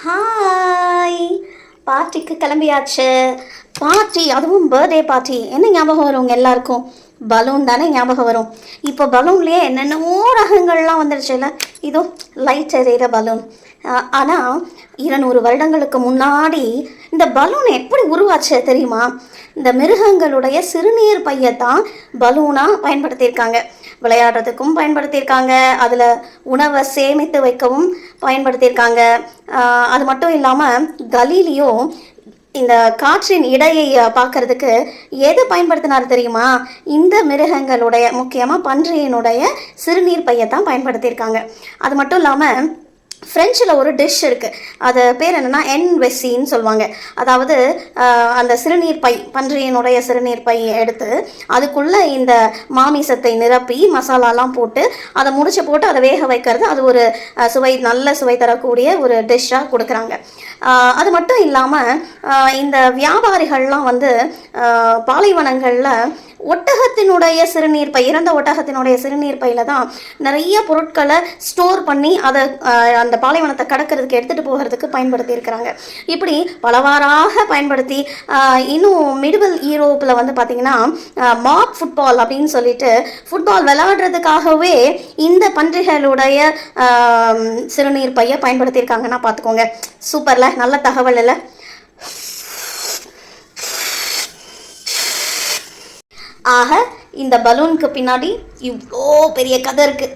Hi, பார்ட்டிக்கு கிளம்பியாச்சு. Party, அதுவும் பர்த்டே பார்ட்டி. என்ன ஞாபகம் வரும் உங்கள் எல்லாருக்கும்? பலூன் தானே ஞாபகம் வரும். இப்போ பலூன்லேயே என்னென்னவோ ரகங்கள்லாம் வந்துடுச்சுல்ல. இதோ லைட் எறிகிற பலூன். ஆனால் 200 வருடங்களுக்கு முன்னாடி இந்த பலூன் எப்படி உருவாச்சு தெரியுமா? இந்த மிருகங்களுடைய சிறுநீர் பையத்தான் பலூனாக பயன்படுத்தியிருக்காங்க. விளையாடுறதுக்கும் பயன்படுத்தியிருக்காங்க, அதில் உணவை சேமித்து வைக்கவும் பயன்படுத்தியிருக்காங்க. அது மட்டும் இல்லாமல் கலீலியோ இந்த காற்றின் இடையை பார்க்கறதுக்கு எது பயன்படுத்தினார் தெரியுமா? இந்த மிருகங்களுடைய, முக்கியமாக பன்றியினுடைய சிறுநீர் பையத்தான் பயன்படுத்தியிருக்காங்க. அது மட்டும் இல்லாமல் ஃப்ரெஞ்சில் ஒரு டிஷ் இருக்குது, அது பேர் என்னென்னா என்வெசின்னு சொல்லுவாங்க. அதாவது அந்த சிறுநீர் பை, பன்றியினுடைய சிறுநீர் பை எடுத்து அதுக்குள்ளே இந்த மாமிசத்தை நிரப்பி மசாலாலாம் போட்டு அதை போட்டு அதை வேக வைக்கிறது. அது ஒரு நல்ல சுவை தரக்கூடிய ஒரு டிஷ்ஷாக கொடுக்குறாங்க. அது மட்டும் இல்லாமல் இந்த வியாபாரிகள்லாம் வந்து பாலைவனங்களில் ஒட்டகத்தினுடைய சிறுநீர் பை, இறந்த ஒட்டகத்தினுடைய சிறுநீர் பையில் தான் நிறைய பொருட்களை ஸ்டோர் பண்ணி அதை அந்த பாலைவனத்தை கடக்கிறதுக்கு எடுத்துகிட்டு போகிறதுக்கு பயன்படுத்தி இருக்கிறாங்க. இப்படி பலவாறாக பயன்படுத்தி இன்னும் மிடிவல் யூரோப்பில் வந்து பார்த்திங்கன்னா மாப் ஃபுட்பால் அப்படின்னு சொல்லிட்டு ஃபுட்பால் விளையாடுறதுக்காகவே இந்த பன்றிகளுடைய சிறுநீர் பையை பயன்படுத்தியிருக்காங்கன்னா பார்த்துக்கோங்க. சூப்பர்ல, நல்ல தகவல் இல்லை? ஆக இந்த பலூனுக்கு பின்னாடி இவ்வளோ பெரிய கதை இருக்குது.